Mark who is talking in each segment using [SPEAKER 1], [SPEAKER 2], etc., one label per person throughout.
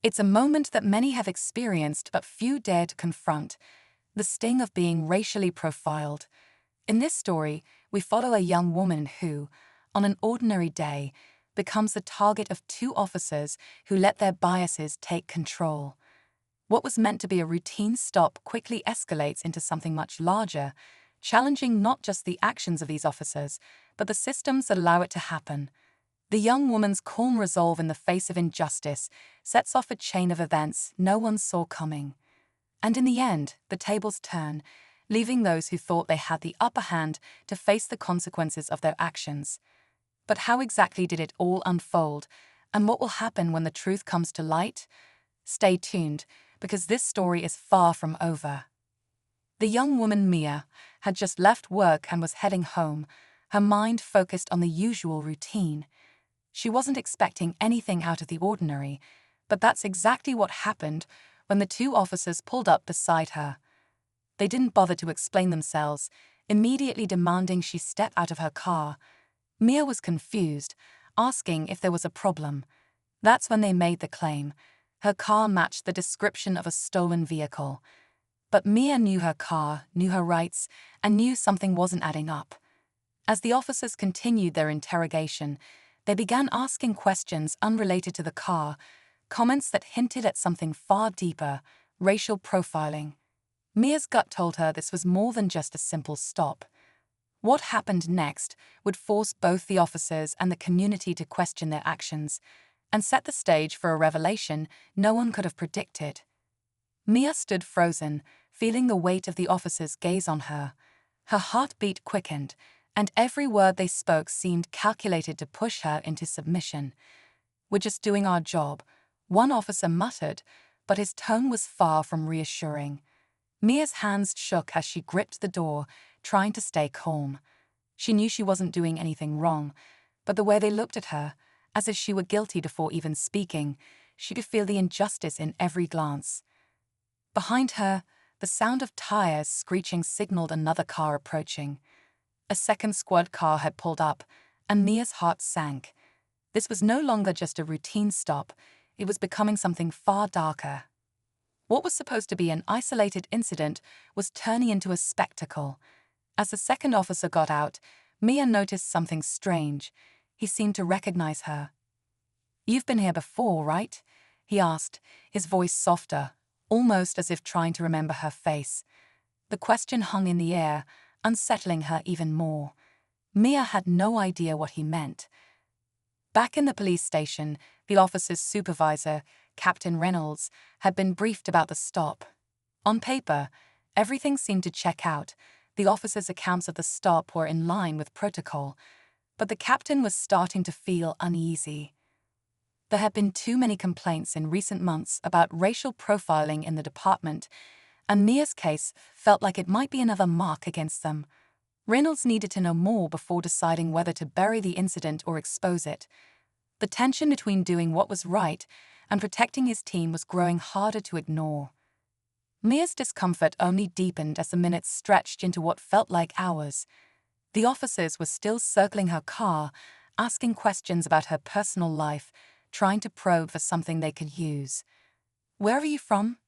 [SPEAKER 1] It's a moment that many have experienced but few dare to confront, the sting of being racially profiled. In this story, we follow a young woman who, on an ordinary day, becomes the target of two officers who let their biases take control. What was meant to be a routine stop quickly escalates into something much larger, challenging not just the actions of these officers, but the systems that allow it to happen. The young woman's calm resolve in the face of injustice sets off a chain of events no one saw coming. And in the end, the tables turn, leaving those who thought they had the upper hand to face the consequences of their actions. But how exactly did it all unfold, and what will happen when the truth comes to light? Stay tuned, because this story is far from over. The young woman Mia had just left work and was heading home, her mind focused on the usual routine. She wasn't expecting anything out of the ordinary, but that's exactly what happened when the two officers pulled up beside her. They didn't bother to explain themselves, immediately demanding she step out of her car. Mia was confused, asking if there was a problem. That's when they made the claim. Her car matched the description of a stolen vehicle. But Mia knew her car, knew her rights, and knew something wasn't adding up. As the officers continued their interrogation, they began asking questions unrelated to the car, comments that hinted at something far deeper, racial profiling. Mia's gut told her this was more than just a simple stop. What happened next would force both the officers and the community to question their actions, and set the stage for a revelation no one could have predicted. Mia stood frozen, feeling the weight of the officers' gaze on her. Her heartbeat quickened, and every word they spoke seemed calculated to push her into submission. "We're just doing our job," one officer muttered, but his tone was far from reassuring. Mia's hands shook as she gripped the door, trying to stay calm. She knew she wasn't doing anything wrong, but the way they looked at her, as if she were guilty before even speaking, she could feel the injustice in every glance. Behind her, the sound of tires screeching signaled another car approaching. A second squad car had pulled up, and Mia's heart sank. This was no longer just a routine stop, it was becoming something far darker. What was supposed to be an isolated incident was turning into a spectacle. As the second officer got out, Mia noticed something strange. He seemed to recognize her. "You've been here before, right?" he asked, his voice softer, almost as if trying to remember her face. The question hung in the air, unsettling her even more. Mia had no idea what he meant. Back in the police station, the officer's supervisor, Captain Reynolds, had been briefed about the stop. On paper, everything seemed to check out. The officers' accounts of the stop were in line with protocol, but the captain was starting to feel uneasy. There had been too many complaints in recent months about racial profiling in the department, and Mia's case felt like it might be another mark against them. Reynolds needed to know more before deciding whether to bury the incident or expose it. The tension between doing what was right and protecting his team was growing harder to ignore. Mia's discomfort only deepened as the minutes stretched into what felt like hours. The officers were still circling her car, asking questions about her personal life, trying to probe for something they could use. "Where are you from?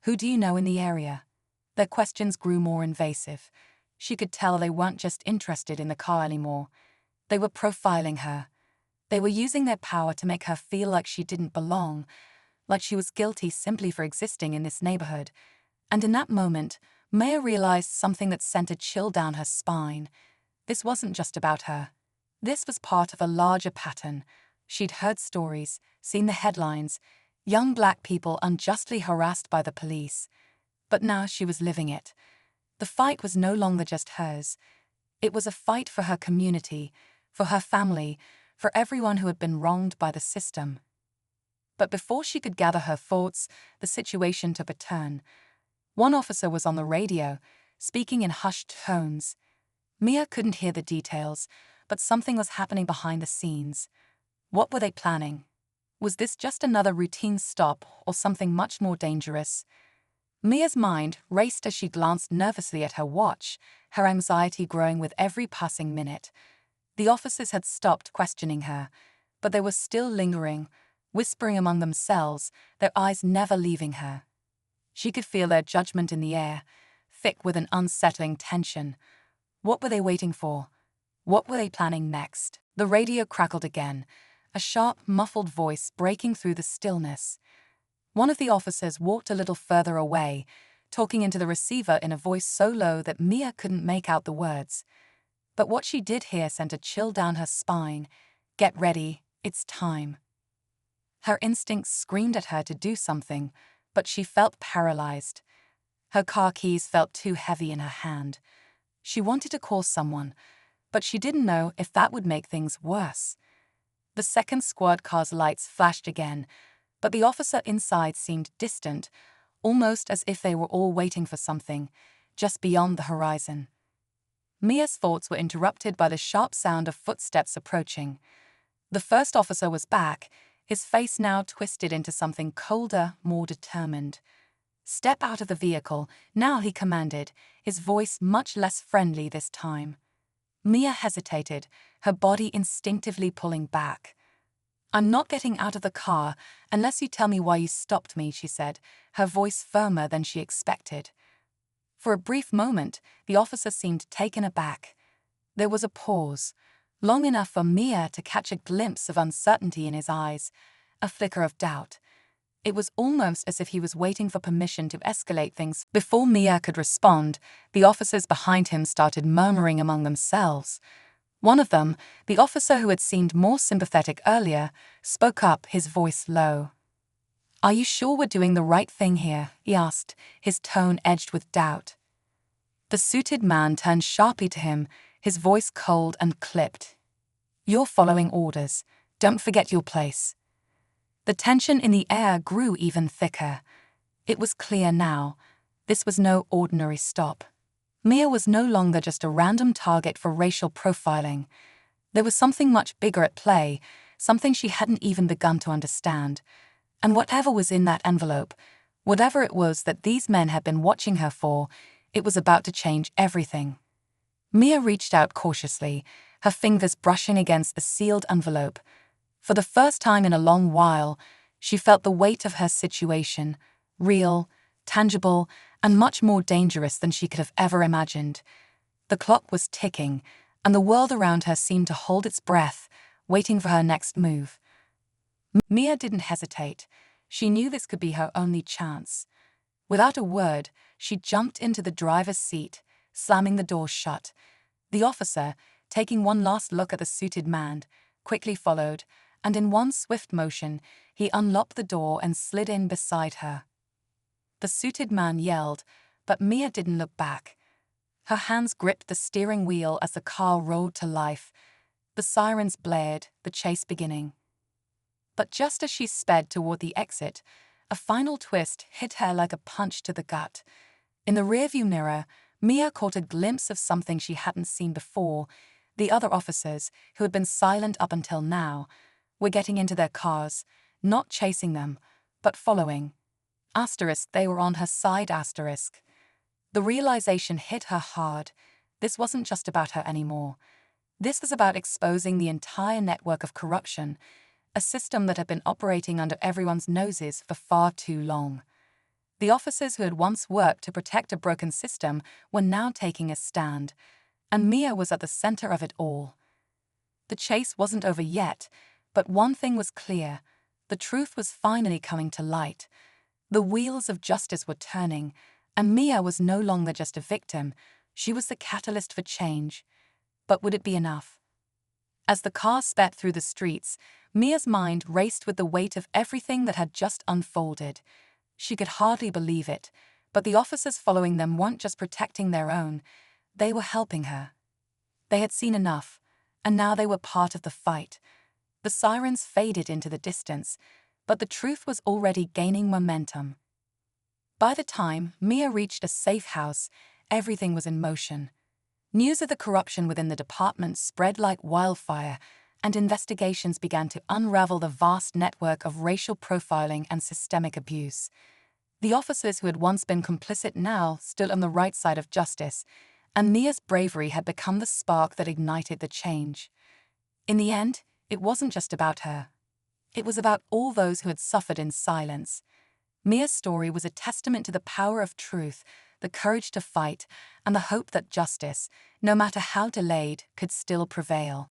[SPEAKER 1] Who do you know in the area?" Their questions grew more invasive. She could tell they weren't just interested in the car anymore. They were profiling her. They were using their power to make her feel like she didn't belong, like she was guilty simply for existing in this neighborhood. And in that moment, Maya realized something that sent a chill down her spine. This wasn't just about her. This was part of a larger pattern. She'd heard stories, seen the headlines, young black people unjustly harassed by the police. But now she was living it. The fight was no longer just hers. It was a fight for her community, for her family, for everyone who had been wronged by the system. But before she could gather her thoughts, the situation took a turn. One officer was on the radio, speaking in hushed tones. Mia couldn't hear the details, but something was happening behind the scenes. What were they planning? Was this just another routine stop or something much more dangerous? Mia's mind raced as she glanced nervously at her watch, her anxiety growing with every passing minute. The officers had stopped questioning her, but they were still lingering, whispering among themselves, their eyes never leaving her. She could feel their judgment in the air, thick with an unsettling tension. What were they waiting for? What were they planning next? The radio crackled again, a sharp, muffled voice breaking through the stillness. One of the officers walked a little further away, talking into the receiver in a voice so low that Mia couldn't make out the words. But what she did hear sent a chill down her spine. "Get ready, it's time." Her instincts screamed at her to do something, but she felt paralyzed. Her car keys felt too heavy in her hand. She wanted to call someone, but she didn't know if that would make things worse. The second squad car's lights flashed again, but the officer inside seemed distant, almost as if they were all waiting for something, just beyond the horizon. Mia's thoughts were interrupted by the sharp sound of footsteps approaching. The first officer was back, his face now twisted into something colder, more determined. "Step out of the vehicle," now he commanded, his voice much less friendly this time. Mia hesitated, her body instinctively pulling back. "I'm not getting out of the car unless you tell me why you stopped me," she said, her voice firmer than she expected. For a brief moment, the officer seemed taken aback. There was a pause, long enough for Mia to catch a glimpse of uncertainty in his eyes, a flicker of doubt. It was almost as if he was waiting for permission to escalate things. Before Mia could respond, the officers behind him started murmuring among themselves. One of them, the officer who had seemed more sympathetic earlier, spoke up, his voice low. "Are you sure we're doing the right thing here?" he asked, his tone edged with doubt. The suited man turned sharply to him, his voice cold and clipped. "You're following orders. Don't forget your place." The tension in the air grew even thicker. It was clear now. This was no ordinary stop. Mia was no longer just a random target for racial profiling. There was something much bigger at play, something she hadn't even begun to understand. And whatever was in that envelope, whatever it was that these men had been watching her for, it was about to change everything. Mia reached out cautiously, her fingers brushing against the sealed envelope. For the first time in a long while, she felt the weight of her situation, real, tangible, and much more dangerous than she could have ever imagined. The clock was ticking, and the world around her seemed to hold its breath, waiting for her next move. Mia didn't hesitate. She knew this could be her only chance. Without a word, she jumped into the driver's seat, slamming the door shut. The officer, taking one last look at the suited man, quickly followed, and in one swift motion, he unlocked the door and slid in beside her. The suited man yelled, but Mia didn't look back. Her hands gripped the steering wheel as the car rolled to life. The sirens blared, the chase beginning. But just as she sped toward the exit, a final twist hit her like a punch to the gut. In the rearview mirror, Mia caught a glimpse of something she hadn't seen before. The other officers, who had been silent up until now, were getting into their cars, not chasing them, but following. They were on her side. The realization hit her hard. This wasn't just about her anymore. This was about exposing the entire network of corruption, a system that had been operating under everyone's noses for far too long. The officers who had once worked to protect a broken system were now taking a stand, and Mia was at the center of it all. The chase wasn't over yet, but one thing was clear. The truth was finally coming to light. The wheels of justice were turning, and Mia was no longer just a victim. She was the catalyst for change. But would it be enough? As the car sped through the streets, Mia's mind raced with the weight of everything that had just unfolded. She could hardly believe it, but the officers following them weren't just protecting their own, they were helping her. They had seen enough, and now they were part of the fight. The sirens faded into the distance, but the truth was already gaining momentum. By the time Mia reached a safe house, everything was in motion. News of the corruption within the department spread like wildfire, and investigations began to unravel the vast network of racial profiling and systemic abuse. The officers who had once been complicit now stood on the right side of justice, and Mia's bravery had become the spark that ignited the change. In the end, it wasn't just about her. It was about all those who had suffered in silence. Mia's story was a testament to the power of truth, the courage to fight, and the hope that justice, no matter how delayed, could still prevail.